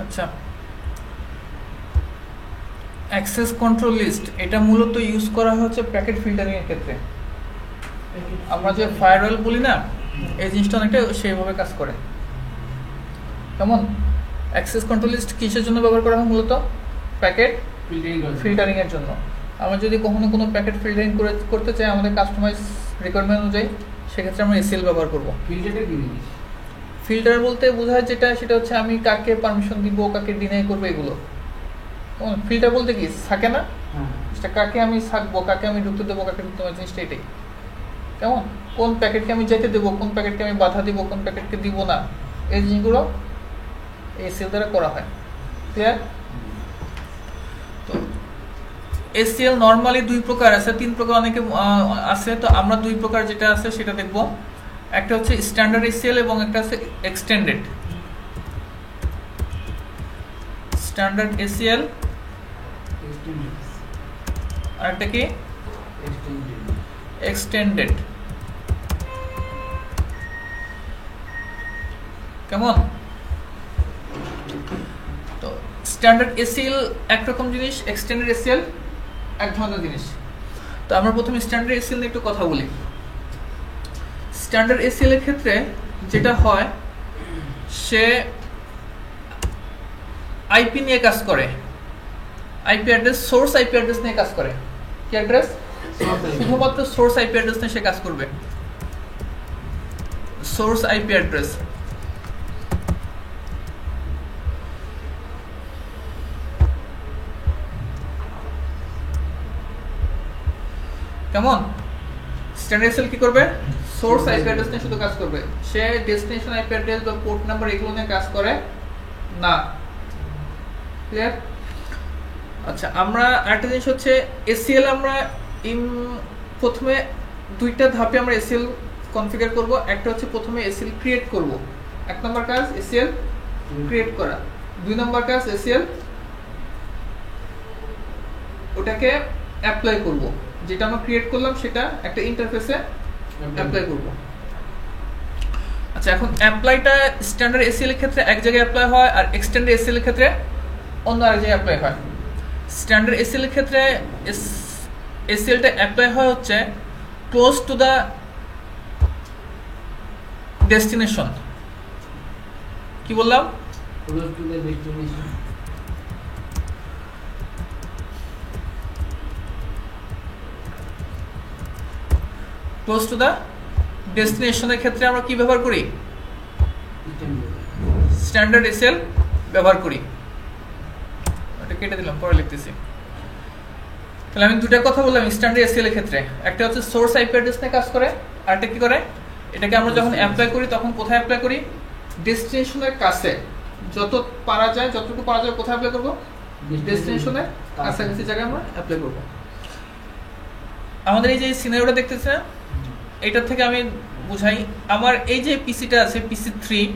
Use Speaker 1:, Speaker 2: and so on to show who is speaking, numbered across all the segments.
Speaker 1: আচ্ছা, access control list এটা মূলত ইউজ করা হচ্ছে প্যাকেট ফিল্টারিং এর ক্ষেত্রে। আমরা যে ফায়ারওয়াল বলি না, এই জিনিসটা অনেকটা সেইভাবে কাজ করে। কেমন? অ্যাক্সেস কন্ট্রোল লিস্ট কিসের জন্য ব্যবহার করা হয়? মূলত প্যাকেট ফিল্টারিং এর জন্য। আমরা যদি কখনো কোনো প্যাকেট ফিল্টারিং করতে চাই আমাদের কাস্টমাইজ রিকোয়ারমেন্ট অনুযায়ী, সেক্ষেত্রে আমরা এসএল ব্যবহার করব।
Speaker 2: ফিল্টারটা কি জিনিস?
Speaker 1: ফিল্টার বলতে বোঝায় যেটা, সেটা হচ্ছে আমি কাকে পারমিশন দিব, কাকে ডিনাই করবো, এগুলো। ফিল্টার বলতে কি থাকে না, সেটা কাকে আমি থাকবো, কাকে আমি ঢুকতে দেবো, কাকে ঢুকতে দেবো, জিনিসটা এটাই। কেমন? কোন প্যাকেটকে আমি যেতে দেবো, কোন প্যাকেটকে আমি বাধা দিব, কোন প্যাকেটকে দিব না, এই জিনিসগুলো এসএল দ্বারা করা হয়। ক্লিয়ার? তো এসএল নর্মালি দুই প্রকার আছে, তিন প্রকার অনেকে আছে। তো আমরা দুই প্রকার যেটা আছে সেটা দেখব। একটা হচ্ছে স্ট্যান্ডার্ড এসএল এবং একটা আছে এক্সটেন্ডেড। স্ট্যান্ডার্ড এসএল আর একটা কি এক্সটেন্ডেড। কেমন? তো স্ট্যান্ডার্ড এসএল একরকম জিনিস, এক্সটেন্ডেড এসএল এক ধরনের জিনিস। তো আমরা প্রথমে স্ট্যান্ডার্ড এসএল নিয়ে একটু কথা বলি। স্ট্যান্ডার্ড এসএল এর ক্ষেত্রে যেটা হয়, সে আইপি নিয়ে কাজ করে, IP address, source IP address নিয়ে কাজ করে। কি অ্যাড্রেস? শুধুমাত্র সোর্স আইপি অ্যাড্রেস নিয়ে সে কাজ করবে। Source IP address. কেমন? স্ট্যান্ডার্ড এসএল কি করবে? সোর্স আইপি অ্যাড্রেস নিয়ে শুধু কাজ করবে। সে ডেস্টিনেশন আইপি অ্যাড্রেস বা পোর্ট নাম্বার এগুলো নিয়ে কাজ করে না। ক্লিয়ার? আচ্ছা, আমরা আরেকটা জিনিস হচ্ছে এসএল, আমরা প্রথমে দুইটা ধাপে আমরা এসএল কনফিগার করব। একটা হচ্ছে প্রথমে এসএল ক্রিয়েট করব। এক নম্বর কাজ এসএল ক্রিয়েট করা। দুই নম্বর কাজ এসএল ওটাকে অ্যাপ্লাই করব। যেটা আমরা ক্রিয়েট করলাম সেটা একটা ইন্টারফেসে অ্যাপ্লাই করব। আচ্ছা, এখন অ্যাপ্লাইটা স্ট্যান্ডার্ড এসএল এর ক্ষেত্রে এক জায়গায় অ্যাপ্লাই হয়, আর এক্সটেন্ডেড এসএল এর ক্ষেত্রে অন্য আরেক জায়গায় অ্যাপ্লাই হয়। স্ট্যান্ডার্ড এসএল এর ক্ষেত্রে এসএলটা অ্যাপ্লাই হয় হচ্ছে ক্লোজ টু দ্য ডেস্টিনেশন। কি বললাম?
Speaker 2: Close to the destination.
Speaker 1: Close to the ডেস্টিনেশনের ক্ষেত্রে আমরা কি ব্যবহার করি? স্ট্যান্ডার্ড এসএল ব্যবহার করি। এটা কেটে দিলাম, পরে লিখতেছি। তাহলে আমি দুটা কথা বললাম স্ট্যান্ডার্ড এসএল এর ক্ষেত্রে। একটা হচ্ছে সোর্স আইপি অ্যাড্রেস নিয়ে কাজ করে, আর একটা কি করে, এটাকে আমরা যখন অ্যাপ্লাই করি তখন কোথায় অ্যাপ্লাই করি? ডেস্টিনেশনের কাছে। যত পারা যায়, যতটুকু পারা যায় কোথায় অ্যাপ্লাই করব? ডেস্টিনেশনের কাছাকাছি জায়গায় আমরা অ্যাপ্লাই করব। আমাদের এই যে সিনারিওটা দেখতেছেন, এটা থেকে আমি বুঝাই, আমার এই যে পিসিটা আছে পিসি 3,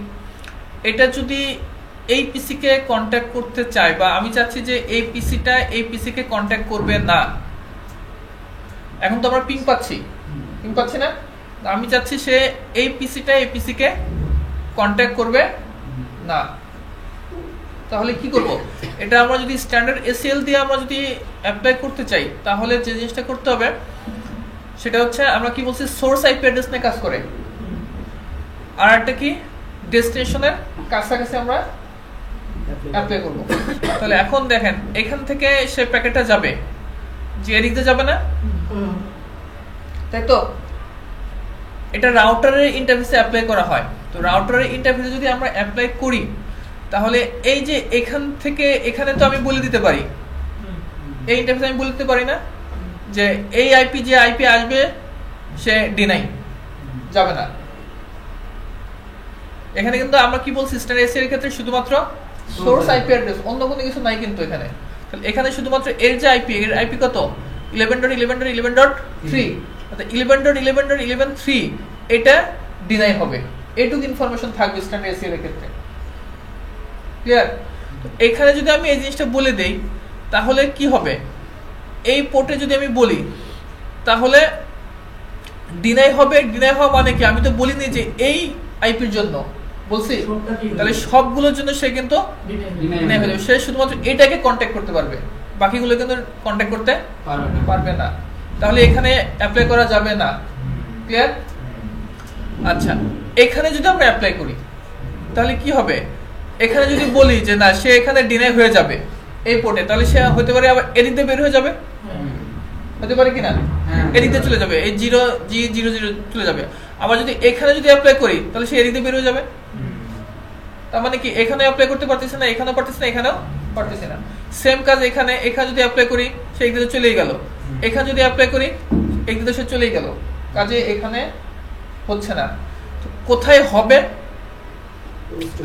Speaker 1: এটা যদি এই পিসিকে কন্ট্যাক্ট করতে চায়, বা আমি চাচ্ছি যে এই পিসিটা এই পিসিকে কন্ট্যাক্ট করবে না। এখন তো আমরা পিং পাচ্ছি না, আমি চাচ্ছি সে এই পিসিটা এই পিসিকে কন্ট্যাক্ট করবে না। তাহলে কি করব? এটা আমরা যদি স্ট্যান্ডার্ড এসএল দিয়ে আমরা যদি অ্যাপ্লাই করতে চাই, তাহলে যে জিনিসটা করতে হবে সেটা হচ্ছে, আমরা কি বলছি, সোর্স আইপি অ্যাড্রেস নিয়ে কাজ করে, আর একটা কি ডেস্টিনেশনের কাছাকাছি আমরা অ্যাপ্লাই করব। তাহলে এখন দেখেন, এখান থেকে সে প্যাকেটটা যাবে, যে এদিক দিয়ে যাবে না, তাই তো? এটা রাউটারের ইন্টারফেসে অ্যাপ্লাই করা হয়। তো রাউটারের ইন্টারফেসে যদি আমরা অ্যাপ্লাই করি, তাহলে এই যে এখান থেকে এখানে তো আমি বলে দিতে পারি, এই ইন্টারফেসে আমি বলে দিতে পারি না যে এই আইপি, যে আইপি আসবে সে ডিনাই যাবে না। এখানে কিন্তু আমরা কি বলছি, স্ট্যান্ডার্ড এসএল এর ক্ষেত্রে শুধুমাত্র সোর্স আইপি অ্যাড্রেস, অন্য কোনো কিছু নাই কিন্তু এখানে। তাহলে এখানে শুধুমাত্র এর যে আইপি, এর আইপি কত? 11.11.11.3। অর্থাৎ 11.11.11.3 এটা ডিনাই হবে। এটুকু ইনফরমেশন থাকবে স্ট্যান্ডার্ড এসএল এর ক্ষেত্রে। ক্লিয়ার? এখানে যদি আমি এই জিনিসটা বলে দেই, তাহলে কি হবে? এই পোর্টে যদি আমি বলি, তাহলে ডিনাই হবে। ডিনাই হওয়া মানে কি? আমি তো বলিনি যে এই আইপির জন্য, বলছি? তাহলে সবগুলোর জন্য সে কিন্তু ডিনাই হয়ে যাবে। সে শুধুমাত্র এটাকে কন্ট্যাক্ট করতে পারবে, বাকিগুলো কিন্তু কন্ট্যাক্ট করতে পারবে না। তাহলে এখানে অ্যাপ্লাই করা যাবে না। ক্লিয়ার? আচ্ছা, এখানে যদি আমরা অ্যাপ্লাই করি তাহলে কি হবে? এখানে যদি বলি যে না, সে এখানে ডিনাই হয়ে যাবে এই পোর্টে, তাহলে সে হতে পারে আবার এদিক দিয়ে বের হয়ে যাবে, হতে পারে কিনা? এদিক দিয়ে চলে যাবে, এই 0G00 চলে যাবে। আবার যদি এখানে যদি অ্যাপ্লাই করি তাহলে সে এদিক দিয়ে বের হয়ে যাবে। তার মানে কি এখানে অ্যাপ্লাই করতে পারতেছে না, এখানেও পারতেছে না, এখানেও পারতেছে না। সেম কাজ এখানে যদি অ্যাপ্লাই করি সে একদিকে চলেই গেল, এখানে যদি অ্যাপ্লাই করি একদিকে সে চলেই গেল, কাজে এখানে হচ্ছে না। তো কোথায় হবে?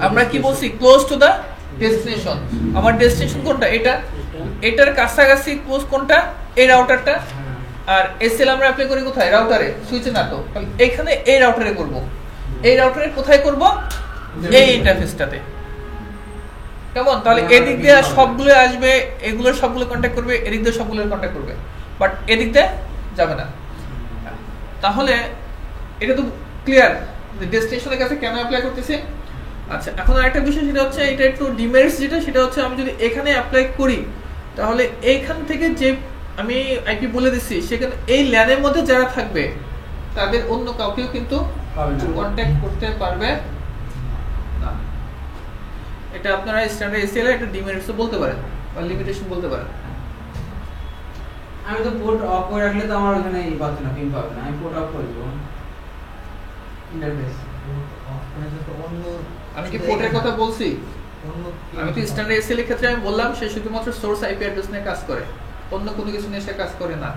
Speaker 1: আমরা কি বলছি? Close to the destination. আমার ডেস্টিনেশন কোনটা? এটার কাছাকাছি ক্লোজ কোনটা? এই রাউটারটা। আর এসএল আমরা অ্যাপ্লাই করি কোথায়? রাউটারে, সুইচে না তো। এখানে এই রাউটারে করব। এই রাউটারে কোথায় করব? এই ইন্টারফেসটাতে। কেমন? তাহলে এদিক দিয়ে সবগুলো আসবে, এগুলোর সবগুলো কন্ট্যাক্ট করবে, এদিক দিয়ে সবগুলো কন্ট্যাক্ট করবে, বাট এদিক দিয়ে যাবে না। তাহলে এটা তো ক্লিয়ার যে ডেস্টিনেশনের কাছে কেন অ্যাপ্লাই করতেছি। আচ্ছা, এখন আরেকটা বিষয়, সেটা হচ্ছে এটা একটু ডিমেরিটস যেটা, সেটা হচ্ছে আমি যদি এখানে অ্যাপ্লাই করি তাহলে এইখান থেকে যে আমি আইপি বলে দিচ্ছি, সেখানে এই ল্যানের মধ্যে যারা থাকবে তাদের অন্য কাউকেও কিন্তু কন্ট্যাক্ট করতে পারবে না। এটা আপনারা স্ট্যান্ডার্ড এসএল এর একটা ডিমেরিটস বলতে পারেন বা লিমিটেশন বলতে পারেন।
Speaker 3: আমি তো পোর্ট অফ করে রাখলে তো আমার ওখানে এই পাচ্ছে না, পিন পাবে না। আমি পোর্ট অফ করে দেব ইন্টারফেস
Speaker 2: অফ করে তো অন্য।
Speaker 1: আমি কি পোর্টের কথা বলছি? আমি তো স্ট্যান্ডার্ড এসএল এর ক্ষেত্রে আমি বললাম সে শুধুমাত্র সোর্স আইপি অ্যাড্রেস নিয়ে কাজ করে, অন্য কোনো কিছু নিয়ে সে কাজ করে না।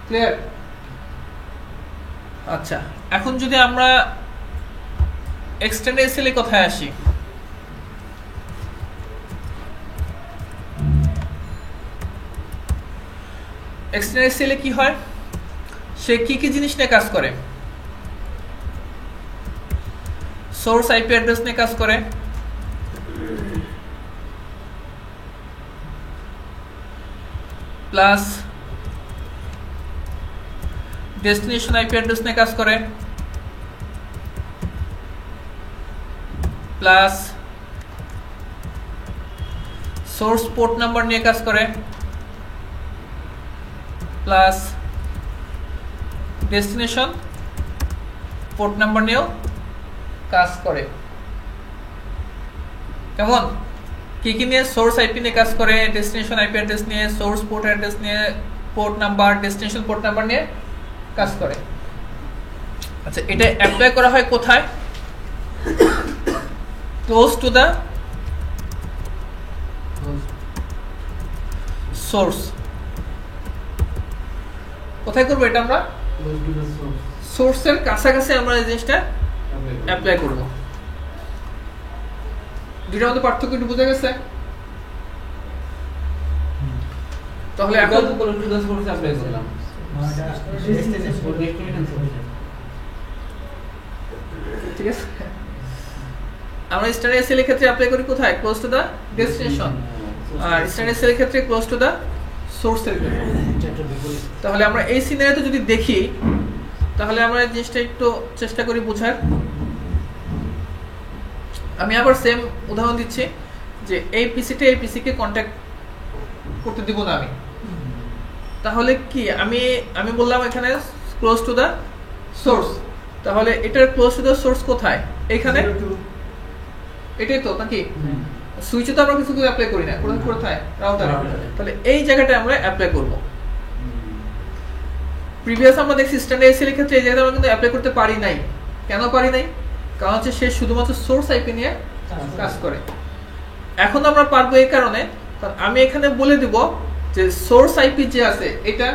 Speaker 1: ক্লিয়ার? আচ্ছা, এখন যদি আমরা এক্সটেন্ডেড এসএল এর কথায় আসি, এক্সটেন্ডেড এসএল এ কি হয়? সে কি জিনিস নিয়ে কাজ করে? সোর্স আইপি অ্যাড্রেস নিয়ে কাজ করে, প্লাস ডেস্টিনেশন আইপি অ্যাড্রেস নিয়ে কাজ করে, প্লাস সোর্স পোর্ট নাম্বার নিয়ে কাজ করে, প্লাস ডেস্টিনেশন পোর্ট নাম্বার নিয়েও কাজ করে। কেমন? কি নিয়ে? সোর্স আইপি নিয়ে কাজ করে, ডেস্টিনেশন আইপি অ্যাড্রেস নিয়ে, সোর্স পোর্ট অ্যাড্রেস নিয়ে, port number, destination port number নিয়ে কাজ করে। আচ্ছা, এটা অ্যাপ্লাই করা হয় কোথায়? Close to the source. কোথায় করবো এটা? আমরা সোর্সের কাছাকাছি আমরা এই জিনিসটা অ্যাপ্লাই করব। দুইটার মধ্যে পার্থক্য একটু বোঝা গেছে? তাহলে এখন
Speaker 3: সোর্স অ্যাপ্লাই করলাম।
Speaker 1: ঠিক আছে, আমরা স্ট্যান্ডার্ড এসএল এর ক্ষেত্রে অ্যাপ্লাই করি কোথায়? Close to the destination. আর স্ট্যান্ডার্ড এসএল এর ক্ষেত্রে ক্লোজ টু দা সোর্সের ক্ষেত্রে। তাহলে আমরা এই সিনারিওতে যদি দেখি তাহলে আমরা এই জিনিসটা একটু চেষ্টা করি বোঝার। আমি আবার সেম উদাহরণ দিচ্ছি যে এই পিসিতে এই পিসিকে কন্ট্যাক্ট করতে দিব না আমি। তাহলে কি আমি বললাম এখানে ক্লোজ টু দা সোর্স, তাহলে এটার ক্লোজ টু দা সোর্স কোথায়? এখানে, এটাই তো নাকি? সুইচে তো আমরা কিছু অ্যাপ্লাই করি না, কোথায়? রাউটারে। তাহলে এই জায়গাটা আমরা অ্যাপ্লাই করব। প্রিভিয়াস আমরা দেখছি স্ট্যান্ডার্ড এসএল এর ক্ষেত্রে এই জায়গাটা আমরা কিন্তু অ্যাপ্লাই করতে পারি নাই। কেন পারি নাই? কারণ হচ্ছে সে শুধুমাত্র সোর্স আইপি নিয়ে কাজ করে। এখন আমরা পারবো এই কারণে, কারণ আমি এখানে বলে দিব যে সোর্স আইপি যে আছে এটা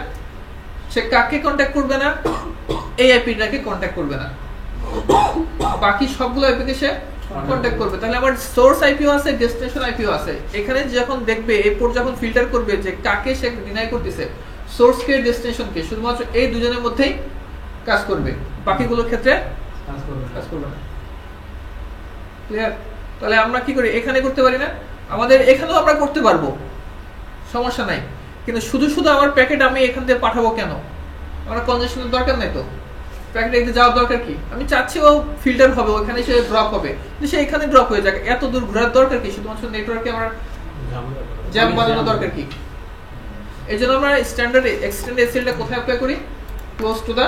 Speaker 1: সে কাকে কন্ট্যাক্ট করবে না? এই আইপিটাকে কন্ট্যাক্ট করবে না, বাকি সবগুলো আইপিকে সে কন্ট্যাক্ট করবে। তাহলে আমার সোর্স আইপিও আছে, ডেস্টিনেশন আইপিও আছে। এখানে যখন দেখবে এরপর যখন ফিল্টার করবে যে কাকে সে ডিনাই করতেছে, সোর্স কে ডেস্টিনেশন কে, শুধুমাত্র এই দুজনের মধ্যেই কাজ করবে, বাকিগুলোর ক্ষেত্রে কাজ করবে না। ক্লিয়ার? তাহলে আমরা কি করি? এখানে করতে পারি না? আমাদের এখানেও আমরা করতে পারবো, সমস্যা নাই, কিন্তু শুধু আমার প্যাকেট আমি এখান থেকে পাঠাবো কেন? আমার কনজেশনের দরকার নাই তো। প্যাকেটে যাওয়ার দরকার কি? আমি চাচ্ছি ও ফিল্টার হবে, ওখানে সে ড্রপ হবে, কিন্তু সে এখানে ড্রপ হয়ে যাক, এত দূর ঘোরার দরকার কি? শুধুমাত্র নেটওয়ার্কে আমার জ্যাম বানানো দরকার কি? এই জন্য আমরা স্ট্যান্ডার্ড এক্সটেন্ড এসএলটা কোথায় অ্যাপ্লাই করি? Close to the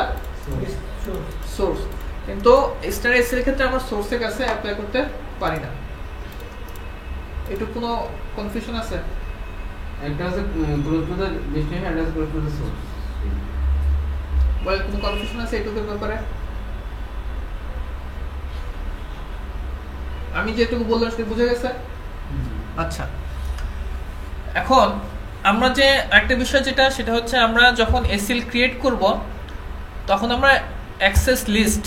Speaker 1: source. কিন্তু স্ট্যান্ডার্ড এসএল ক্ষেত্রে আমরা সোর্সের কাছে অ্যাপ্লাই করতে পারি না। একটু কোনো কনফিউশন আছে?
Speaker 3: একটা আছে ক্লোজ টু দা ডেস্টিনেশন, একটা আছে ক্লোজ টু দা সোর্স।
Speaker 1: বলে কোনো কনফিউশন আছে এইটুকুর ব্যাপারে? আমি যেটুকু বললাম সেটা বুঝে গেছে? আচ্ছা, এখন আমরা যে একটা বিষয় যেটা সেটা হচ্ছে আমরা যখন এসএল ক্রিয়েট করব তখন আমরা অ্যাক্সেস লিস্ট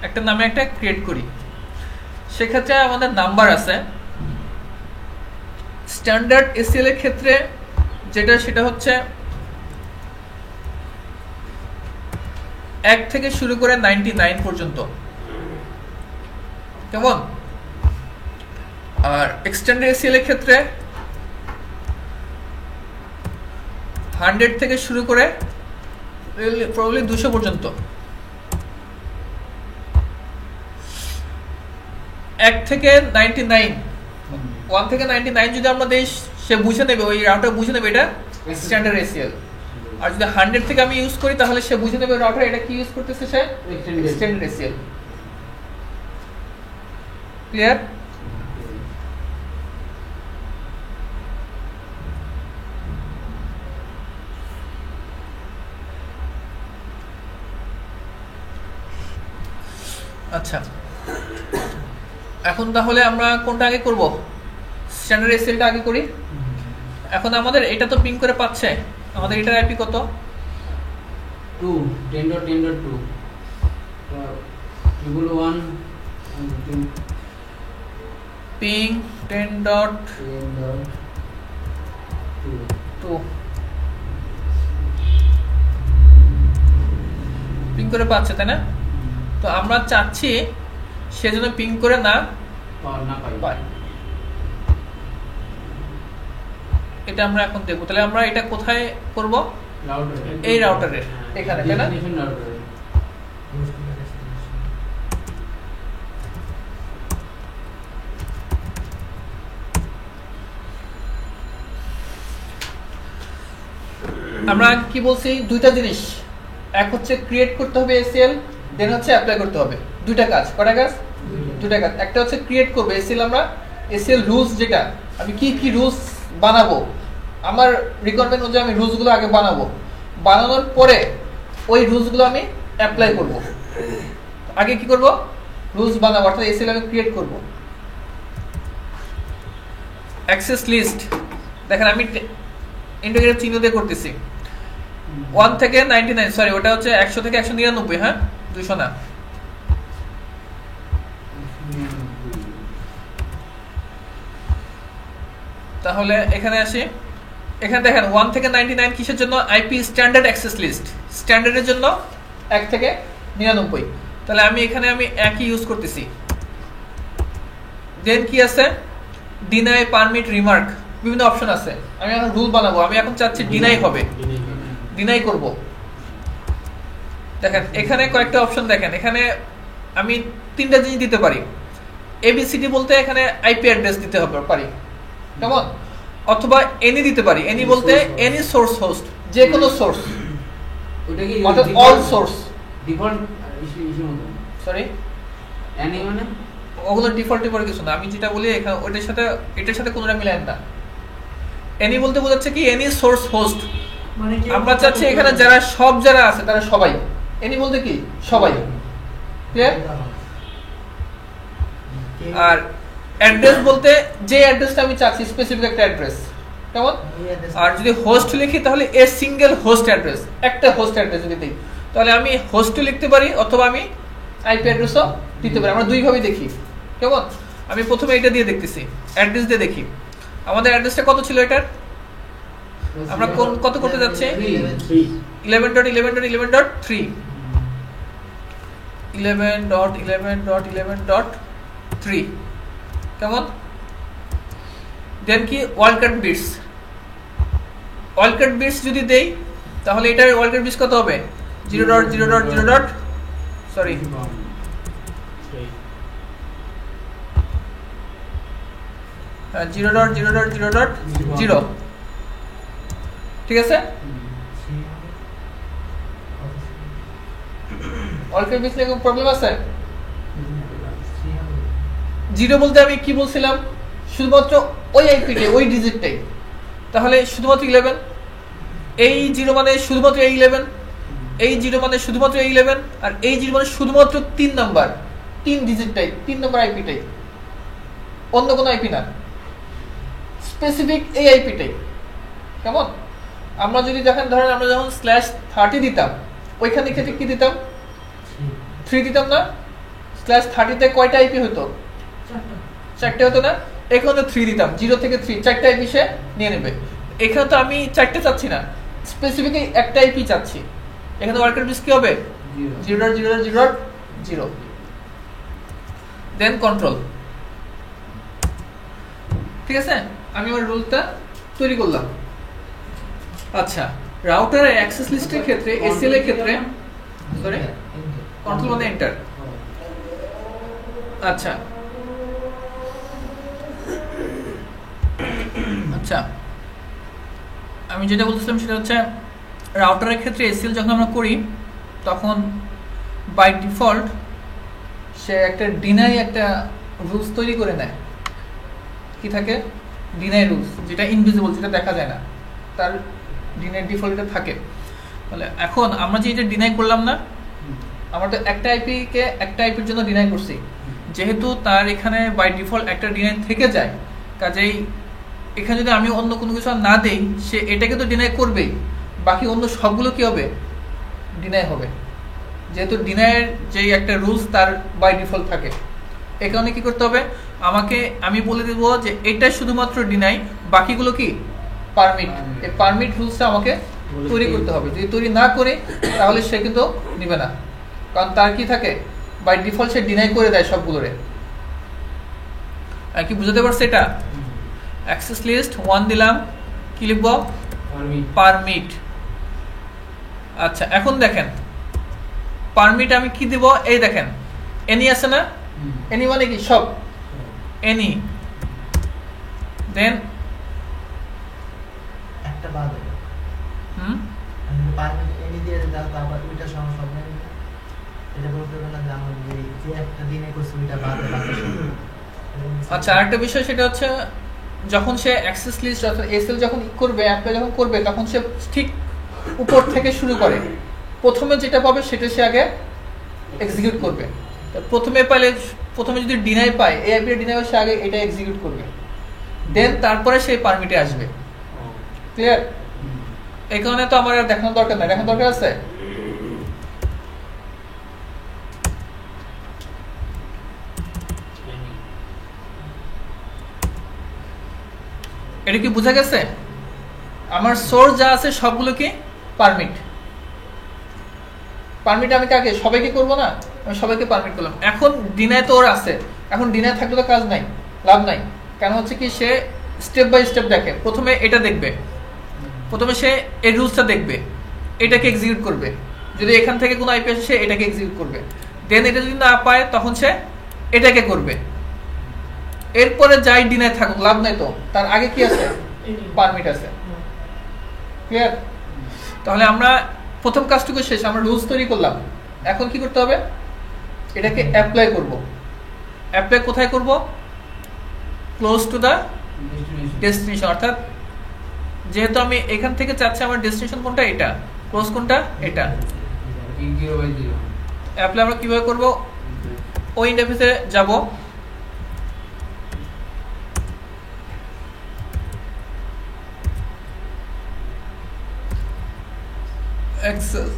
Speaker 1: একটা নামে একটা ক্রিয়েট করি। সেক্ষেত্রে আমাদের নাম্বার আছে। স্ট্যান্ডার্ড এসএল এর ক্ষেত্রে যেটা সেটা হচ্ছে 1 থেকে শুরু করে 99 পর্যন্ত, কেমন? আর এক্সটেন্ডেড এসএল এর ক্ষেত্রে 100 থেকে শুরু করে প্রবাবলি 200 পর্যন্ত। 1 থেকে 99, 1 থেকে 99 যদি আমরা দেই, সে বুঝে নেবে, ওই রাউটার বুঝে নেবে এটা স্ট্যান্ডার্ড এসএল। আর যদি 100 থেকে আমি ইউজ করি তাহলে সে বুঝে নেবে রাউটার এটা কি ইউজ করতেছে, সে এক্সটেন্ডেড এসএল। ক্লিয়ার? আচ্ছা, এখন তাহলে আমরা কোনটা আগে করব? স্ট্যান্ডার্ড এসএলটা আগে করি। এখন আমাদের এটা তো পিং করে পাচ্ছে, আমাদের এটার আইপি কত?
Speaker 3: 2 10.10.2 1
Speaker 1: পিং 10.10.2 পিং করে পাচ্ছে, তাই না? তো আমরা চাচ্ছি সেজন্য পিং করে না পাই। এটা আমরা এখন দেখব। তাহলে আমরা এটা কোথায় করব? এই রাউটারে, এখানে, তাই না? আমরা কি বলছি? দুইটা জিনিস, এক হচ্ছে ক্রিয়েট করতে হবে এসএল, দেন হচ্ছে অ্যাপ্লাই করতে হবে। দুইটা কাজ, কয়টা কাজ? দুইটা কাজ। একটা হচ্ছে ক্রিয়েট করব এসএল, আমরা এসএল রুলস, যেটা আমি কি কি রুলস বানাবো, আমার রিকোয়ারমেন্ট অনুযায়ী আমি রুলসগুলো আগে বানাবো, বানানোর পরে ওই রুলসগুলো আমি অ্যাপ্লাই করব। আগে কি করব? রুলস বানাবো, অর্থাৎ এসএল আমি ক্রিয়েট করব। অ্যাক্সেস লিস্ট দেখেন আমি ইন্টিগ্রেটেড চিহ্ন দিয়ে করতেছি। 1 থেকে 99, সরি ওটা হচ্ছে 100 থেকে 199, হ্যাঁ 200 না। তাহলে এখানে আসি, এখানে দেখেন 1 থেকে 99 কিসের জন্য? আইপি স্ট্যান্ডার্ড অ্যাক্সেস লিস্ট, স্ট্যান্ডার্ডের জন্য 1 থেকে 99। তাহলে আমি এখানে একই ইউজ করতেছি। দেন কি আছে? ডিনাই, পারমিট, রিমার্ক, বিভিন্ন অপশন আছে। আমি এখন রুল বানাবো, আমি এখন চাচ্ছি ডিনাই হবে, ডিনাই করব। দেখেন এখানে কয়েকটা অপশন, দেখেন এখানে আমি 3টা জিনিস দিতে পারি। এবিসিডি বলতে এখানে আইপি অ্যাড্রেস দিতে হবে পারি, কেমন? অথবা এনি দিতে পারি। এনি বলতে এনি সোর্স হোস্ট, যে কোনো সোর্স,
Speaker 3: ওটা কি
Speaker 1: অর্থাৎ অল সোর্স।
Speaker 3: ডিফল্ট ইস্যু মত,
Speaker 1: সরি
Speaker 3: এনি মানে
Speaker 1: ওগুলো ডিফল্টে পড়ে কিছু না। আমি যেটা বলি এখানে ওইটার সাথে এটার সাথে কোনোটা মিলায় না। এনি বলতে বোঝাচ্ছে কি? Any source host.
Speaker 2: মানে কি
Speaker 1: আমরা চাচ্ছি এখানে যারা সব যারা আছে তারা সবাই। এনি বলতে কি? সবাই। ক্লিয়ার? আর অ্যাড্রেস বলতে যে অ্যাড্রেসটা আমি চাচ্ছি, স্পেসিফিক একটা অ্যাড্রেস, কেমন? আর যদি হোস্ট লিখি তাহলে এ সিঙ্গেল হোস্ট অ্যাড্রেস, একটা হোস্ট অ্যাড্রেস যদি দিই তাহলে আমি হোস্টও লিখতে পারি অথবা আমি আইপি অ্যাড্রেসও দিতে পারি। আমরা দুইভাবেই দেখি, কেমন? আমি প্রথমে এটা দিয়ে দেখতেছি, অ্যাড্রেস দিয়ে দেখি। আমাদের অ্যাড্রেসটা কত ছিল এটার? আমরা কত করতে যাচ্ছি? 11.11.11.3 11.11.11.3, কেমন? দেন কি? Wildcard bits. ওয়াইল্ডকার্ড বিটস যদি দেই তাহলে এটার ওয়াইল্ডকার্ড বিটস কত হবে? 0.0.0.5 sorry zero dot zero dot zero dot zero, ঠিক আছে? অল্পের পিছনে কোনো প্রবলেম আছে? জিরো বলতে আমি কি বলছিলাম? শুধুমাত্র ওই আইপিতে ওই ডিজিটটাই, তাহলে শুধুমাত্র 11, এই জিরো মানে শুধুমাত্র এই 11, এই জিরো মানে শুধুমাত্র এই 11, আর এই জিরো মানে শুধুমাত্র 3 নাম্বার 3 ডিজিটটাই, 3 নাম্বার আইপিটাই, অন্য কোনো আইপি না, স্পেসিফিক এই আইপিটাই। কেমন? আমরা যদি দেখেন, ধরেন আমরা যখন /30 দিতাম, ওইখানে ক্ষেত্রে কি দিতাম? 3 দিতাম না? /30 কয়টা আইপি হতো? 4টে হতো না? এখানে 3 দিতাম, 0 থেকে 3 4টা আইপি সে নিয়ে নেবে। এখানে তো আমি 4টে চাচ্ছি না, স্পেসিফিক একটা আইপি চাচ্ছি। এখানে ওয়ার্কার বিস কি হবে? 0.0.0.0, দেন কন্ট্রোল। ঠিক আছে, আমি আমার রুলটা তৈরি করলাম। আচ্ছা, রাউটারের অ্যাক্সেস লিস্টের ক্ষেত্রে, এসএল এর ক্ষেত্রে, সরি, কন্ট্রোল মানে এন্টার। আচ্ছা আচ্ছা, আমি যেটা বলতেছিলাম সেটা হচ্ছে, রাউটারের ক্ষেত্রে এসএল যখন আমরা করি, তখন বাই ডিফল্ট সে একটা ডিনাই একটা রুলস তৈরি করে নেয়। কি থাকে? ডিনাই রুলস, যেটা ইনভিজিবল, যেটা দেখা যায় না, তার ডিনাই ডিফল্ট এটা থাকে। তাহলে এখন আমরা যে এটা ডিনাই করলাম না, আমরা তো একটা আইপিকে একটা আইপির জন্য ডিনাই করছি, যেহেতু তার এখানে বাই ডিফল্ট একটা ডিনাই থেকে যায়, কাজেই এখানে যদি আমি অন্য কোনো কিছু না দেই, সে এটাকে তো ডিনাই করবেই, বাকি অন্য সবগুলো কি হবে? ডিনাই হবে, যেহেতু ডিনাইয়ের যে একটা রুলস তার বাই ডিফল্ট থাকে। এই কারণে কি করতে হবে? আমি বলে দেবো যে এটা শুধুমাত্র ডিনাই, বাকিগুলো কি পারমিট। এই পারমিট রুলসটা আমাকে তৈরি করতে হবে। যদি তৈরি না করে, তাহলে সে কিন্তু নিবে না, কারণ তার কি থাকে? বাই ডিফল্ট সে ডিনাই করে দেয় সবগুলোরে। কি বুঝতে পারছে এটা? অ্যাক্সেস লিস্ট 1 দিলাম, কি লিখব? পারমিট। আচ্ছা, এখন দেখেন পারমিট আমি কি দিব? এই দেখেন এনি আছে না? এনি মানে কি? সব এনি, দেন
Speaker 2: একটা বাদ আমি পারমিট এনি দিয়ে দাও, তারপর ওইটা সমস্যা হবে না। এটা বলতে হবে না যে আমরা যে একটা দিনে করছি ওইটা বাদে বাকি সব।
Speaker 1: আচ্ছা, আরেকটা বিষয় সেটা হচ্ছে, যখন সে অ্যাক্সেস লিস্ট অর্থাৎ এসএল যখন করবে, অ্যাপ্লাই যখন করবে, তখন সে ঠিক উপর থেকে শুরু করে। প্রথমে যেটা পাবে সেটা সে আগে এক্সিকিউট করবে। প্রথমে যদি ডিনাই পায়, এই আইপির ডিনাই পায়, সে আগে এটা এক্সিকিউট করবে, দেন তারপরে সে পারমিটে আসবে। ক্লিয়ার? এই কারণে তো আমার আর দেখানোর দরকার নাই। দেখানোর দরকার আছে? এটা কি বোঝা গেছে? আমার সোর্স যা আছে সবগুলো কি পারমিট। পারমিট আমি কাকে? সবাইকে করব না? আমি সবাইকে পারমিট করলাম। এখন ডিনাই তো ওর আছে, এখন ডিনাই থাকলে তো কাজ নাই, লাভ নাই। কেন হচ্ছে কি, সে স্টেপ বাই স্টেপ দেখে। প্রথমে এটা দেখবে, প্রথমে সে এই রুলসটা দেখবে, এটাকে এক্সিকিউট করবে। যদি এখান থেকে কোনো আইপি আসে, সে এটাকে এক্সিকিউট করবে। দেন এটা যদি না পায়, তখন সে এটাকে করবে। এরপরে যাই ডিনাই থাকুক, লাভ নাই তো, তার আগে কি আছে? পারমিট আছে। ক্লিয়ার? তাহলে আমরা প্রথম কাজটুকু শেষ, আমরা রুলস তৈরি করলাম। এখন কি করতে হবে? এটাকে অ্যাপ্লাই করব। অ্যাপ্লাই কোথায় করব? ক্লোজ টু দ্য ডেস্টিনেশন, অর্থাৎ যেহেতু আমি এখান থেকে চাচ্ছি আমার ডেস্টিনেশন কোনটা, এটা, ক্লোজ কোনটা, এটা। অ্যাপ্লাই আমরা কিভাবে করব? ওই ইন্টারফেসে যাব, অ্যাক্সেস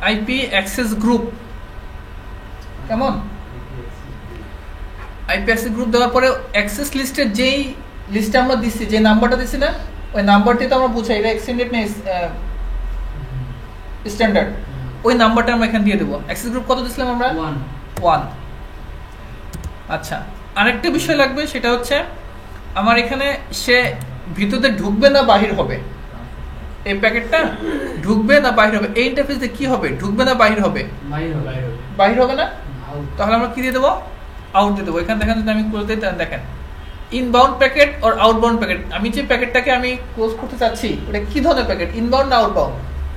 Speaker 1: আইপি অ্যাক্সেস গ্রুপ। কেমন? আইপি অ্যাক্সেস গ্রুপ দেওয়ার পরে অ্যাক্সেস লিস্টের যেই লিস্টে আমরা দিচ্ছি, যে নাম্বারটা দিচ্ছি না, ওই নাম্বারটি তো আমরা বুঝাই এটা এক্সটেন্ডেড না স্ট্যান্ডার্ড, ওই নাম্বারটা আমরা এখানে দিয়ে দেবো। অ্যাক্সেস গ্রুপ কত দিছিলাম আমরা? 1। আচ্ছা, আরেকটা বিষয় লাগবে, সেটা হচ্ছে আমার এখানে সে ভিতরে ঢুকবে না বাহির হবে, এই প্যাকেটটা ঢুকবে না বাহির হবে, এই ইন্টারফেসে কি হবে, ঢুকবে না বাহির হবে? বাহির হবে না। তাহলে আমরা কি দিয়ে দেবো? আউট দিয়ে দেবো। এখানে দেখেন, যদি আমি ক্লোজ দিই তাহলে দেখেন ইনবাউন্ড প্যাকেট আর আউটবাউন্ড প্যাকেট। আমি যে প্যাকেটটাকে আমি ক্লোজ করতে চাচ্ছি ওটা কি ধরনের প্যাকেট, ইনবাউন্ড না আউটবাউন্ড?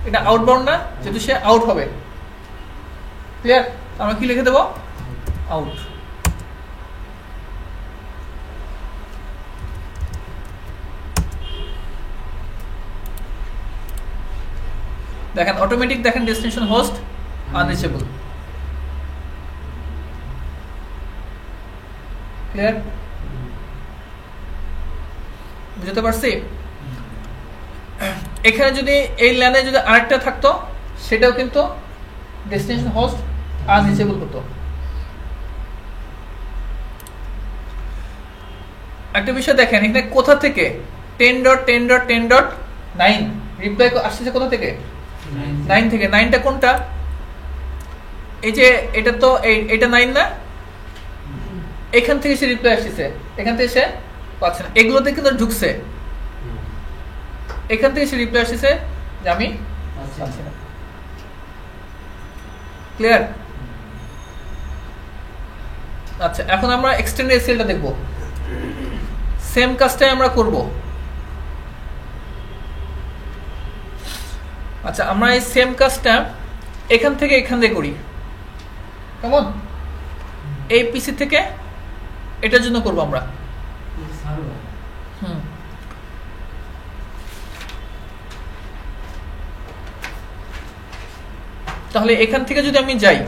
Speaker 1: এটা আউটবাউন্ড না, যেহেতু সে আউট হবে। ক্লিয়ার? আমরা কি লিখে দেবো? আউট। দেখেন অটোমেটিক, দেখেন ডেস্টিনেশন হোস্ট আনরিচেবল। ক্লিয়ার? বুঝতে পারছি? এখানে যদি এই লাইনে যদি আরেকটা থাকতো, সেটাও কিন্তু ডেস্টিনেশন হোস্ট আনরিচেবল হতো। একটা বিষয় দেখেন, এখানে কোথা থেকে 10.10.10.9 রিপ্লাই আসছে, কোথা থেকে? 9 থেকে। 9টা কোনটা? এই যে এটা তো এটা 9 না, এখান থেকে সে রিপ্লাই আসছে, এখান থেকে সে পাচ্ছে না, এগুলোতে কিন্তু ঢুকছে, এখান থেকে সে রিপ্লাই আসছে যে আমি পাচ্ছি না। ক্লিয়ার? আচ্ছা, এখন আমরা এক্সটেন্ডেড এসএলটা দেখব। সেম কাজটাই আমরা করব। আচ্ছা, আমরা এই সেম কাজটা এখান থেকে এখান দিয়ে করি। কেমন? এই পিসি থেকে এটার জন্য করব আমরা। তাহলে এখান থেকে যদি আমি যাই,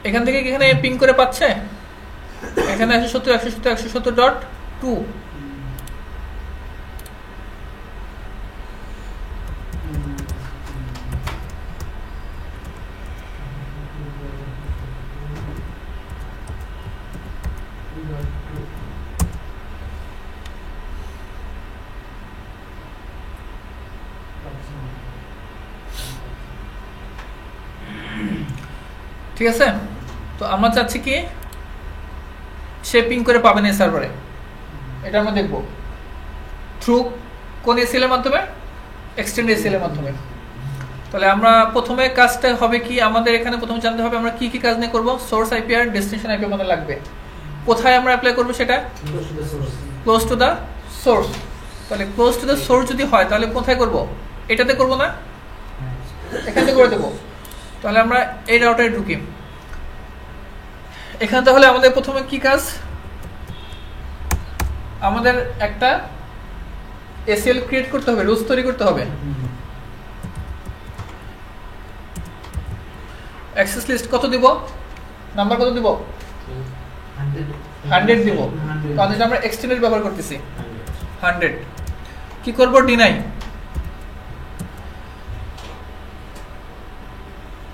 Speaker 1: এখান থেকে এখানে পিং করে পাচ্ছে, এখানে 170.170.170.2। ঠিক আছে? তো আমরা চাচ্ছি কি সে পিং করে পাবে না সার্ভারে, এটা আমরা দেখব থ্রু কোন এসএল এর মাধ্যমে, এক্সটেন্ড এসএল এর মাধ্যমে। তাহলে আমরা প্রথমে কাজটা হবে কি, আমাদের এখানে প্রথমে জানতে হবে আমরা কি কি কাজ নিয়ে করব। সোর্স আইপি আর ডেস্টিনেশন আইপি আমাদের লাগবে। কোথায় আমরা অ্যাপ্লাই করব সেটা? Close to the source. তাহলে ক্লোজ টু দা সোর্স যদি হয় তাহলে কোথায় করব? এটাতে করব না, এখানে করে দেব। তাহলে আমরা এই রাউটারে ঢুকি। এখানে তাহলে আমাদের প্রথমে কি কাজ, আমাদের একটা এসএল ক্রিয়েট করতে হবে, রুলস তৈরি করতে হবে। অ্যাক্সেস লিস্ট কত দিব, নাম্বার কত দিব? 100 দিব, কারণ এটা আমরা এক্সটেন্ডেড ব্যবহার করতেছি। 100 কি করব? ডিনাই।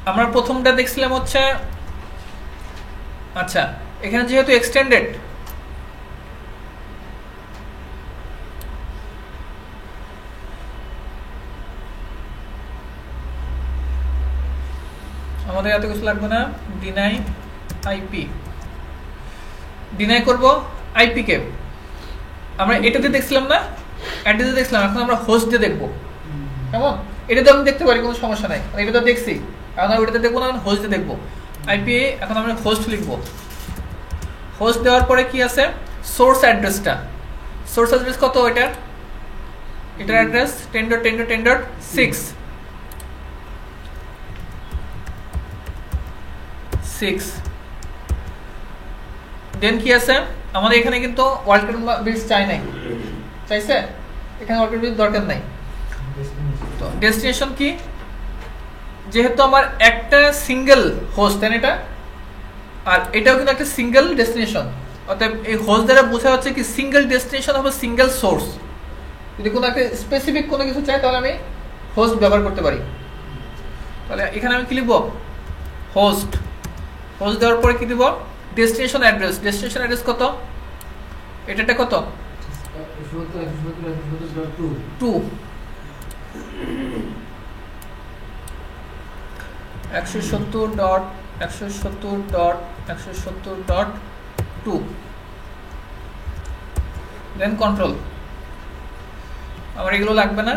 Speaker 1: আমরা প্রথমটা দেখছিলাম হচ্ছে, আচ্ছা এখানে যেহেতু এক্সটেন্ডেড, আমাদের এত কিছু লাগবে না। ডিনাই আইপি, ডিনাই করব আইপি কে। আমরা এটাতে দেখছিলাম না, অ্যাড্রেসে দেখছিলাম, এখন আমরা হোস্ট দিয়ে দেখবো। কেমন? এটাতে আমি দেখতে পারি, কোনো সমস্যা নাই, এটা তো দেখছি, এখন আমি ওটাতে দেখবো না, হোস্ট দিয়ে দেখবো। আইপি, এখন আমরা হোস্ট লিখবো। হোস্ট দেওয়ার পরে কি আছে? সোর্স অ্যাড্রেসটা, সোর্স অ্যাড্রেস কত এটার? এটার অ্যাড্রেস 10.10.10.6। দেন কি আছে আমাদের এখানে? কিন্তু ওয়ার্ল্ড বিটস চাই নাই, চাইছে এখানে ওয়ার্ল্ড বিটস দরকার নাই। তো ডেস্টিনেশন কি, যেহেতু আমার একটা সিঙ্গেল হোস্ট, তাই এটা, আর এটাও কিন্তু একটা সিঙ্গেল ডেস্টিনেশন, অর্থাৎ এই হোস্ট দ্বারা বোঝা হচ্ছে কি সিঙ্গেল ডেস্টিনেশন হবে সিঙ্গেল সোর্স। যদি কোনো একটা স্পেসিফিক কোনো কিছু চাই তাহলে আমি হোস্ট ব্যবহার করতে পারি। তাহলে এখানে আমি কি লিখব? হোস্ট। হোস্ট দেওয়ার পরে কি দিব? ডেস্টিনেশন অ্যাড্রেস কত, এটা কত 2 170.170.170.2 দেন কন্ট্রোল। আমার এগুলো লাগবে না,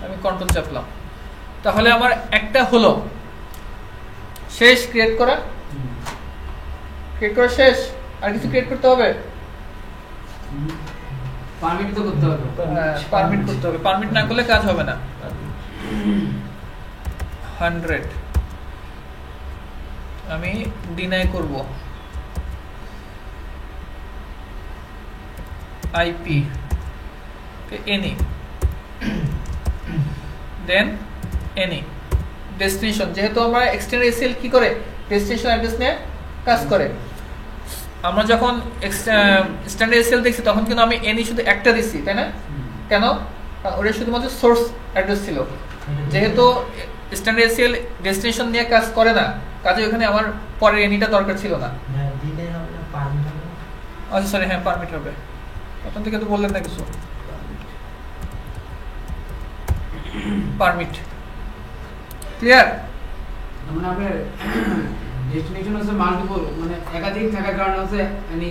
Speaker 1: আমি কন্ট্রোল চাপলাম। তাহলে আমার একটা হলো শেষ, ক্রিয়েট করা শেষ। আর কিছু ক্রিয়েট করতে হবে,
Speaker 3: পারমিট তো করতে হবে।
Speaker 1: পারমিট করতে হবে, পারমিট না করলে কাজ হবে না। 100 আমি ডিনাই করব, IP any, than any destination. যেহেতু আমরা এক্সটেন্ডেড এসএল কি করে ডেস্টিনেশন অ্যাড্রেস নিয়ে কাজ করে, আমরা যখন স্ট্যান্ডার্ড এসএল দেখছি তখন কিন্তু আমি এনি শুধু একটা দিছি, তাই না? কেন? ওটা শুধুমাত্র সোর্স অ্যাড্রেস ছিল। যেহেতু স্ট্যান্ডার্ড এসএল ডেস্টিনেশন নিয়ে কাজ করে না, কাজে ওখানে আমার পরের এনিটা দরকার ছিল না। আচ্ছা সরি, হ্যাঁ পারমিট হবে। প্রথম থেকে তো বললেন না কিছু। Permit clear?
Speaker 3: মানে আপনার ডেস্টিনেশন হচ্ছে মাল্টিপল, মানে একাধিক থাকার কারণে হচ্ছে এনি।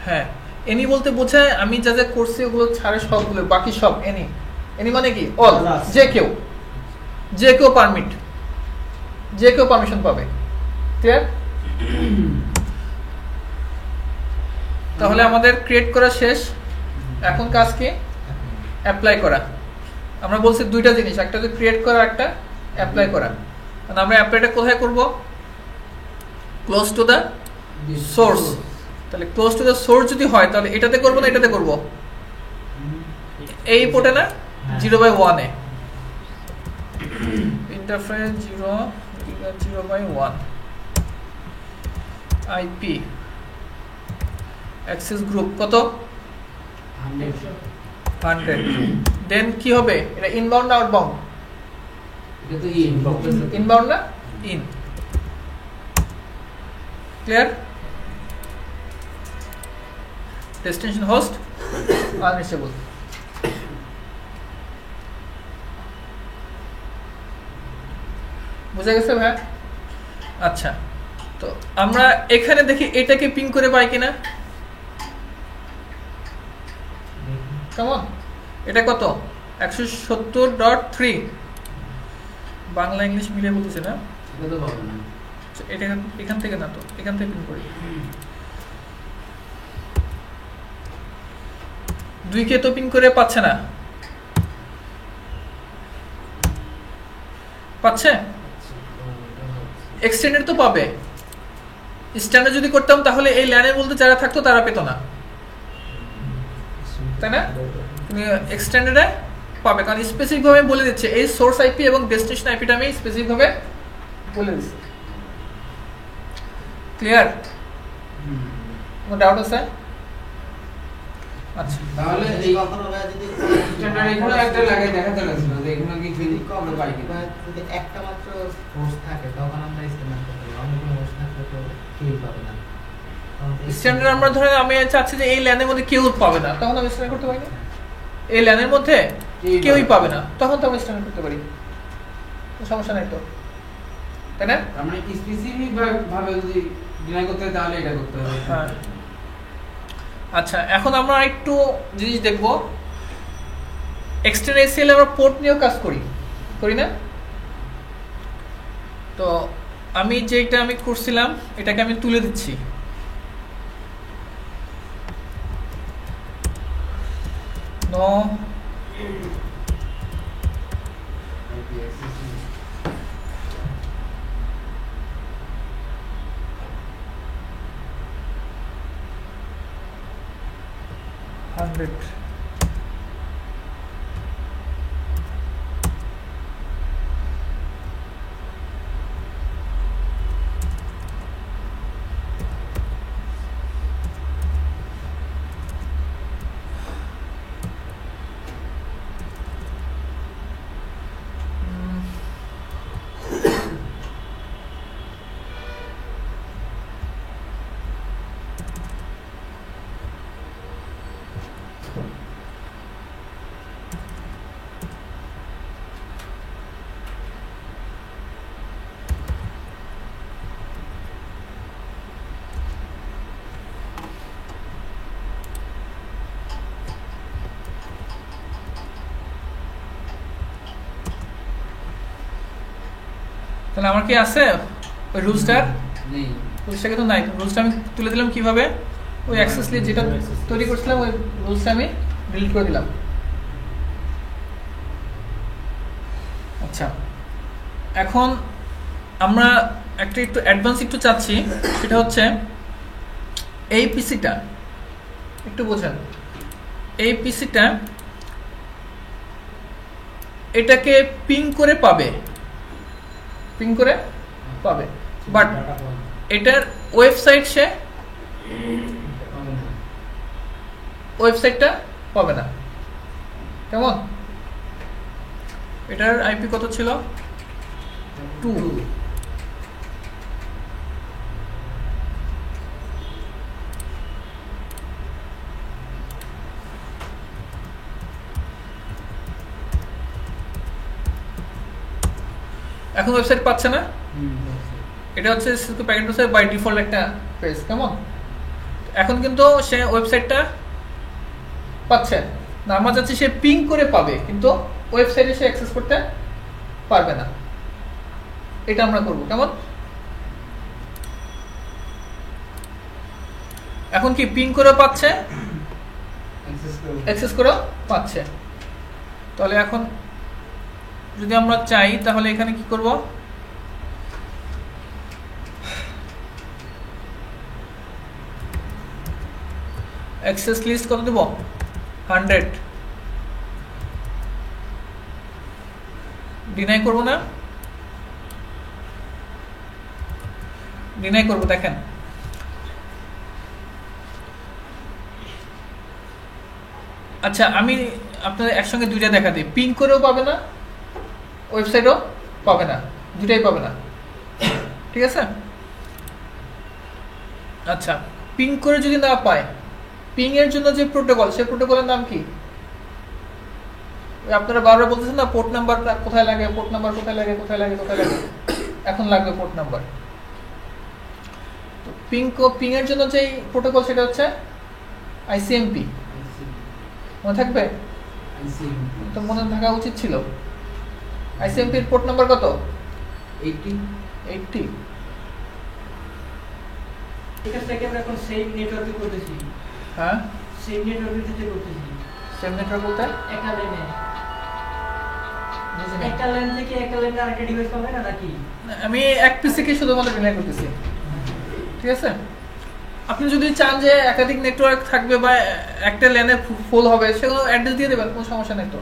Speaker 1: হ্যাঁ, এনি বলতে বোঝায় আমি যা যা করছি ওগুলো ছাড়ে সবগুলো, বাকি সব এনি। এনি মানে কি অল, যে কেউ পারমিট, যে কেউ পারমিশন পাবে। ক্লিয়ার? তাহলে আমাদের ক্রিয়েট করা শেষ, এখন কাজ কি অ্যাপ্লাই করা। আমরা বলছি দুইটা জিনিস, একটা হচ্ছে ক্রিয়েট করা, একটা অ্যাপ্লাই করা। আমরা অ্যাপ্লাইটা কোথায় করব? Close to the source. তাহলে ক্লোজ টু দ্য সোর্স যদি হয় তাহলে এটাতে করব না এটাতে করব? এই পোর্টে না, 0/1 এ ইন্টারফেস 0/1 আইপি অ্যাক্সেস গ্রুপ কত 100। দেন কি হবে? এটা ইনবাউন্ড না আউটবাউন্ড?
Speaker 3: এটা তো
Speaker 1: ইনবাউন্ড না, in. Clear? Destination host unreachable. বুঝা গেছে ভাই? আচ্ছা, তো আমরা এখানে দেখি এটাকে পিং করে পাই কিনা। কেমন? এটা কত 170.3 বাংলা ইংলিশ মিলিয়ে বলতেছে না,
Speaker 3: এটা তো পাবো না।
Speaker 1: এটা এখান থেকে না, তো এখান থেকে পিন করি। 2 কে তো পিন করে পাচ্ছে না, পাচ্ছে? এক্সটেন্ডেড তো পাবে। স্ট্যান্ডার্ড যদি করতাম তাহলে এই ল্যানের বলতে যারা থাকতো তারা পেতো না, তাই না? এক্সটেন্ডেডে পাবে, কারণ স্পেসিফিক ভাবে বলে দিচ্ছে এই সোর্স আইপি এবং ডেস্টিনেশন আইপিটা আমি স্পেসিফিক ভাবে বলে দিচ্ছি। ক্লিয়ার? কোনো ডাউট আছে? আচ্ছা,
Speaker 3: তাহলে এই স্ট্যান্ডার্ড এখানে একটা লাগাই দেখাতে লাগছিল যে এখানে কি ফিজিক কম পাই কিনা।
Speaker 2: যদি একটা মাত্র হোস্ট থাকে তখন আমরা ইস্তেমাল করতে পারি, অন্য কোনো হোস্ট থাকলে তো কেউ পাবে না।
Speaker 1: স্ট্যান্ডার্ড আমরা ধরে আমি চাচ্ছি যে এই ল্যানের মধ্যে কেউ পাবে না, তখন আমি স্ট্যান্ডার্ড করতে পারি না। এই ল্যানের মধ্যে কেউই পাবে না, তখন তো আমি স্ট্যান্ডার্ড করতে পারি, সমস্যা নাই তো, তাই না?
Speaker 3: আমরা স্পেসিফিক ভাবে যদি ডিনাই করতে হয় তাহলে এটা করতে হবে।
Speaker 1: হ্যাঁ। আচ্ছা, এখন আমরা একটু জিনিস দেখব। এক্সটেন্ড এসএল আমরা পোর্ট নিয়েও কাজ করি না? তো আমি যেটা আমি করছিলাম এটাকে আমি তুলে দিচ্ছি। নো $100 তাহলে আমার কি আছে ওই রুলসটার?
Speaker 3: নেই।
Speaker 1: রুলসটা কিন্তু নাই। রুলসটা আমি তুলে দিলাম কিভাবে? ওই অ্যাক্সেস লিস্ট যেটা তৈরি করছিলাম ওই রুলসটা আমি ডিলিট করে দিলাম। আচ্ছা, এখন আমরা একটু অ্যাডভান্স একটু চাচ্ছি, সেটা হচ্ছে এই পিসিটা একটু বোঝেন। এই পিসিটা এটাকে পিং করে পাবে, পিং করে পাবে, বাট এটার ওয়েবসাইট সে ওয়েবসাইটটা পাবে না। কেমন? এটার আইপি কত ছিল? 2। এখন ওয়েবসাইট পাচ্ছে না। এটা হচ্ছে Cisco packet browser by default একটা পেজ। কেমন? এখন কিন্তু সে ওয়েবসাইটটা পাচ্ছে না। আমরা চাচ্ছি সে পিং করে পাবে, কিন্তু ওয়েবসাইটে সে অ্যাক্সেস করতে পারবে না। এটা আমরা করব। কেমন? এখন কি পিং করে পাচ্ছে, অ্যাক্সেস করে পাচ্ছে। তাহলে এখন যদি আমরা চাই তাহলে এখানে কি করব? অ্যাক্সেস লিস্ট কত দেব? 100। ডিনাই করব না? ডিনাই করব। দেখেন আচ্ছা, আমি আপনাদের একসঙ্গে দুইটা দেখা দিই। পিং করেও পাবে না, ওয়েবসাইটও পাবে না, দুটাই পাবে না। ঠিক আছে? আচ্ছা, পিং করে যদি না পায়, পিং এর জন্য যে প্রোটোকল, সেই প্রোটোকলের নাম কি? আপনারা বারবার বলতেছেন না পোর্ট নাম্বারটা কোথায় লাগে, পোর্ট নাম্বার কোথায় লাগে, কোথায় লাগে, কোথায় লাগে। এখন লাগবে পোর্ট নাম্বার। তো পিং এর জন্য যে প্রোটোকল সেটা হচ্ছে আইসিএমপি। মনে থাকবে? তো মনে থাকা উচিত ছিল। আইসিএমপি এর পোর্ট নাম্বার কত? 80।
Speaker 4: এই কাজটাকে আমরা এখন সেম নেটওয়ার্কে করতেছি।
Speaker 1: হ্যাঁ,
Speaker 4: সেম নেটওয়ার্কের ক্ষেত্রে করতেছি।
Speaker 1: সেম নেটওয়ার্ক বলতে
Speaker 4: একটা লাইনে একটা লাইন থেকে একটা লাইনে আরেকটা ডিভাইস পাবে না নাকি?
Speaker 1: আমি এক পিসি কে শুধুমাত্র ডিনাই করতেছি। ঠিক আছে? আপনি যদি চান যে একাধিক নেটওয়ার্ক থাকবে বা একটা ল্যানে ফুল হবে, সেগুলো অ্যাড্রেস দিয়ে দেবেন, কোনো সমস্যা নেই তো।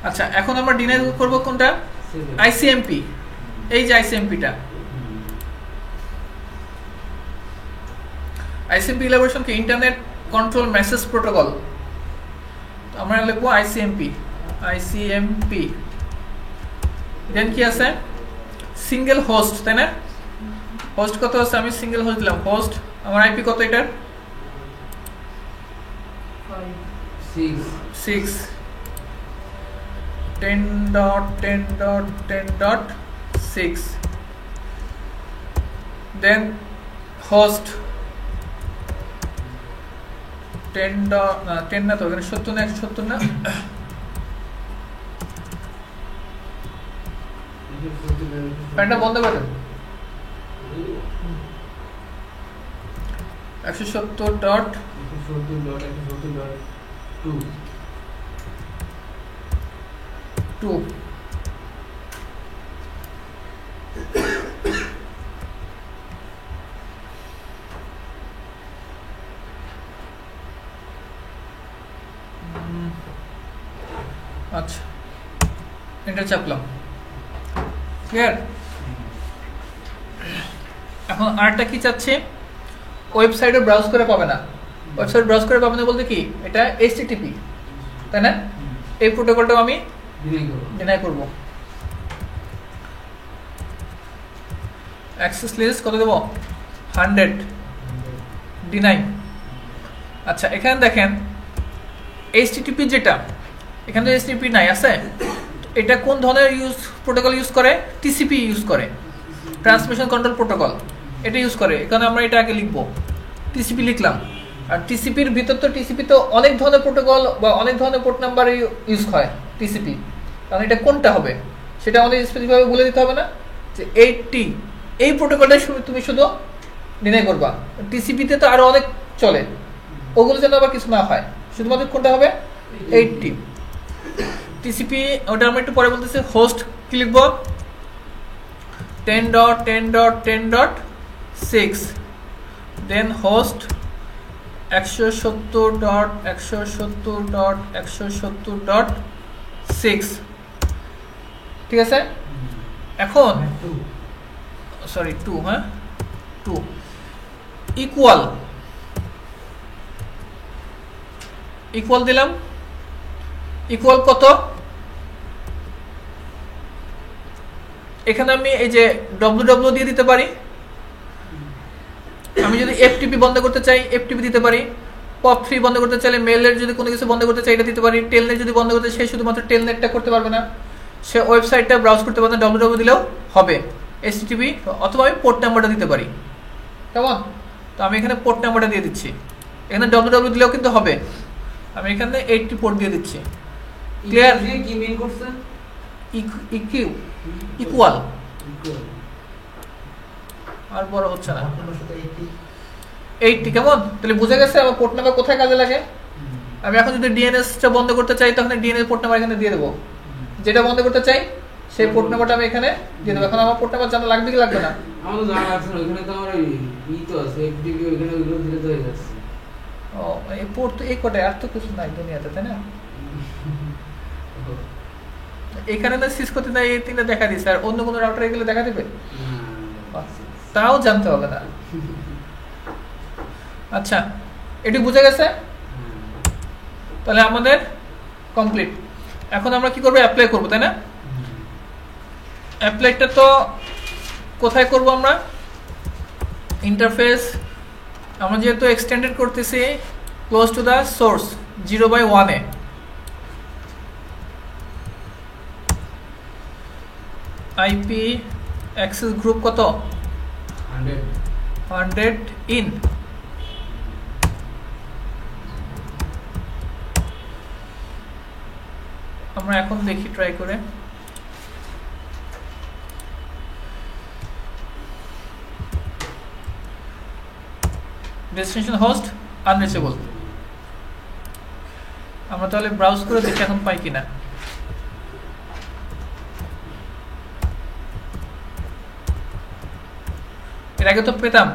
Speaker 1: আচ্ছা, এখন আমরা ডিনাই করব কোনটা? আইসিএমপি। এই যে আইসিএমপিটা, আইসিএমপি ইলাবোরেশন কি? Internet control message protocol. আমরা লিখবো আইসিএমপি। আইসিএমপি দেন কি আছে? সিঙ্গেল হোস্ট, তাই না? হোস্ট কত আছে? আমি সিঙ্গেল হোস্ট দিলাম। হোস্ট আমার আইপি কত এটার? 6 10.10.10.6 দেন হোস্ট 10 না তো, এখানে 70 না 170 না, ফ্যানটা বন্ধ করে দেন। 170.170.2 আচ্ছা, এন্টার চাপলাম। ক্লিয়ার? এখন আরটা কি চাচ্ছে? ওয়েবসাইটে ব্রাউজ করে পাবে না। ওয়েবসাইট ব্রাউজ করে পাবে না বলতে কি? এটা এইচটিটিপি, তাই না? এই প্রোটোকলটাও আমি ডিনাই করব। অ্যাক্সেস লিস্ট কত দেব? 100। ডিনাই। আচ্ছা, এখানে দেখেন এইচটিটিপি যেটা, এখানে তো এইচটিটিপি নাই আছে। এটা কোন ধরনের প্রোটোকল ইউজ করে? টিসিপি ইউজ করে, ট্রান্সমিশন কন্ট্রোল প্রোটোকল। এটা ইউজ করে। এখানে আমরা এটা আগে লিখবো, টিসিপি লিখলাম। আর টিসিপির ভিতর তো টিসিপি তো অনেক ধরনের প্রোটোকল বা অনেক ধরনের পোর্ট নাম্বার ইউজ হয় টিসিপি। কারণ এটা কোনটা হবে সেটা আমাদের স্পেসিফিকভাবে বলে দিতে হবে না? যে 80 এই প্রোটোকলটা তুমি শুধু ডিনাই করবা। টিসিপিতে তো আরো অনেক চলে, ওগুলো যেন আবার কিছু না হয়, শুধুমাত্র কোনটা হবে 80 টিসিপি। ওটা আমরা একটু পরে বলতেছি। হোস্ট কি লিখবো 10.10.10.6 দেন হোস্ট 170.170.170.6 ঠিক আছে। এখন সরি 2 হ্যাঁ 2 ইকুয়াল দিলাম। ইকুয়াল কত, এখানে আমি এই যে ww দিয়ে দিতে পারি। আমি যদি FTP বন্ধ করতে চাই FTP দিতে পারি। POP3 বন্ধ করতে চাইলে মেইলের যদি কোনো কিছু বন্ধ করতে চাই এটা দিতে পারি। টেলনেট যদি বন্ধ করতে চাই শুধুমাত্র টেলনেটটা করতে পারবে না, সে ওয়েবসাইটটা ব্রাউজ করতে পারবে না, www দিলেও হবে। HTTP অথবা আমি পোর্ট নাম্বারটা দিতে পারি, কেমন? তো আমি এখানে পোর্ট নাম্বারটা দিয়ে দিচ্ছি, এখানে www দিলেও কিন্তু হবে। আমি এখানে 80 পোর্ট দিয়ে দিচ্ছি। ক্লিয়ার?
Speaker 3: কি মিন করছে
Speaker 1: ইকুয়াল আর বড় হচ্ছে না 80 কেমন? তাহলে বুঝে গেছে আমার পোর্ট নাম্বার কোথায় কাজে লাগে। আমি এখন যদি ডিএনএসটা বন্ধ করতে চাই তখন ডিএনএস পোর্ট নাম্বার এখানে দিয়ে দেবো, যেটা বন্ধ করতে চাই সেই পোর্ট নাম্বারটা আমি এখানে দিয়ে দেবো। এখন আমার পোর্ট নাম্বার জানা লাগবে কি লাগবে না?
Speaker 3: আমার তো জানা লাগছে না, ওখানে তো আমার ই তো আছে এফটিপি, ওখানে ওগুলো দিলে তো হয়ে যাচ্ছে।
Speaker 1: ও এই পোর্ট তো এই কোটায়, আর তো কিছু নাই দুনিয়াতে, তাই না? এখানে না সিসকোতে না এই তিনটা দেখা দিচ্ছে, আর অন্য কোনো রাউটারে এগুলো দেখা দিবে তাও জানতে হবে না। আচ্ছা এটি বুঝে গেছে, তাহলে আমাদের কমপ্লিট। এখন আমরা কি করবো, অ্যাপ্লাই করবো, তাই না? অ্যাপ্লাইটা তো কোথায় করব আমরা? ইন্টারফেস আমরা যেহেতু এক্সটেন্ডেড করতেছি close to the source 0/1 A, IP access group কত 100 ইন। আমরা এখন দেখি ট্রাই করে। Destination host unreachable. আমরা তাহলে ব্রাউজ করে দেখি এখন পাই কিনা। এর আগে তো পেতাম।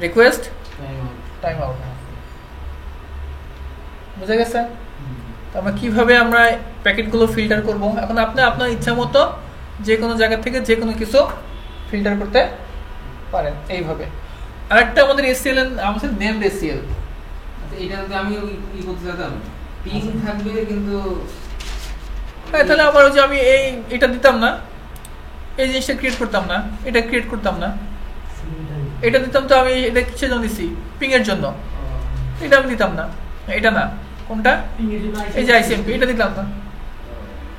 Speaker 1: রিকোয়েস্ট টাইম আউট বুঝে গেছে। তো আমরা কিভাবে আমরা প্যাকেটগুলো ফিল্টার করব, এখন আপনি আপনার ইচ্ছা মতো যে কোনো জায়গা থেকে যে কোনো কিছু ফিল্টার করতে পারেন এইভাবে। আরেকটা আমাদের এসসিএল, আমাদের নেমড এসসিএল,
Speaker 3: এটাতে আমি কি করতে চাইতাম পিং থাকবে কিন্তু
Speaker 1: তাহলে আবার ওই যে আমি এটা দিতাম না, এই জিনিসটা ক্রিয়েট করতাম না, এটা ক্রিয়েট করতাম না, এটা দিতাম তো আমি এটা কিসের জন্য দিছি, পিং এর জন্য, এটা আমি দিতাম না। এটা না, কোনটা, এই যে আইসিএমপি, এটা দিতাম না।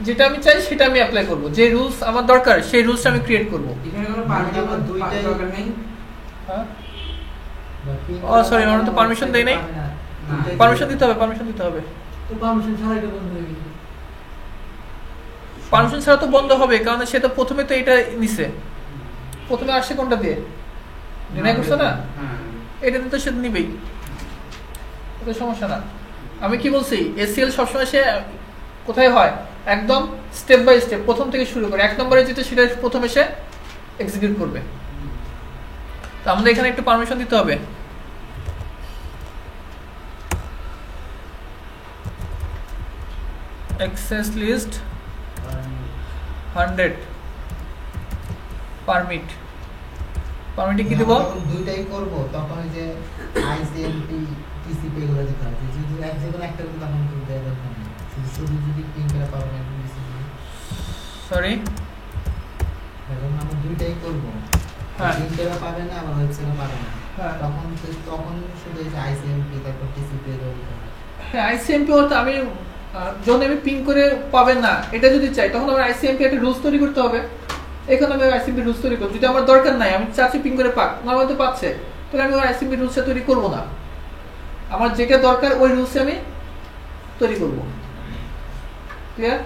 Speaker 1: যেটা আমি চাই সেটা আমি অ্যাপ্লাই করব, যে রুলস আমার দরকার সেই রুলসটা আমি ক্রিয়েট করব।
Speaker 3: এখানে কোনো পারমিশন দরকার নেই।
Speaker 1: হ্যাঁ ও সরি, আমরা তো পারমিশন দেই নাই। পারমিশন দিতে হবে, পারমিশন দিতে হবে।
Speaker 4: তো পারমিশন ছাড়া এটা বন্ধ হয়ে গেছে।
Speaker 1: পারমিশন ছাড়া তো বন্ধ হবে, কারণ সে তো প্রথমে তো এটা নিছে, প্রথমে আসছে কোনটা দিয়ে, ডিনাই করছে না, এটা দিতে সে নিবেই, এটা সমস্যা না। আমি কি বলছি, এসসিএল সবসময় সে কোথায় হয়, একদম স্টেপ বাই স্টেপ প্রথম থেকে শুরু করে 1 নম্বরে যেটা সেটা প্রথমে সে এক্সিকিউট করবে। তো আমাদের এখানে একটু পারমিশন দিতে হবে। অ্যাক্সেস লিস্ট 100 পারমিট, পারমিটে কি দেব,
Speaker 2: দুইটাই করব তখন যে আইসিএমপি টিসিপি এগুলো দিতে হবে, যদি একজন একটা করে তখন তো দেয়া দরকার নেই, শুধু যদি পিং করে পাবেন
Speaker 1: সরি
Speaker 2: এখন আমরা দুইটাই করব,
Speaker 1: হ্যাঁ
Speaker 2: পিং করে পাবেন না আবার ওয়েবসাইটে পাবেন না,
Speaker 1: হ্যাঁ
Speaker 2: তখন শুধু এই আইসিএমপি তারপর টিসিপি এগুলো দিতে হবে।
Speaker 1: হ্যাঁ আইসিএমপি অর্থাৎ আমি যখন আমি পিং করে পাবেন না এটা যদি চাই তখন আমার আইসিএমপি একটা রুলস তৈরি করতে হবে। এখানে আমি আইসিএমপি রুলস তৈরি করব, যদি আমার দরকার নাই, আমি চাচ্ছি পিং করে পাক, নরমাল তো পাচ্ছে, তাহলে আমি ওই আইসিএমপি রুলসটা তৈরি করব না। আমার যেটা দরকার ওই রুলসে আমি তৈরি করব। ক্লিয়ার?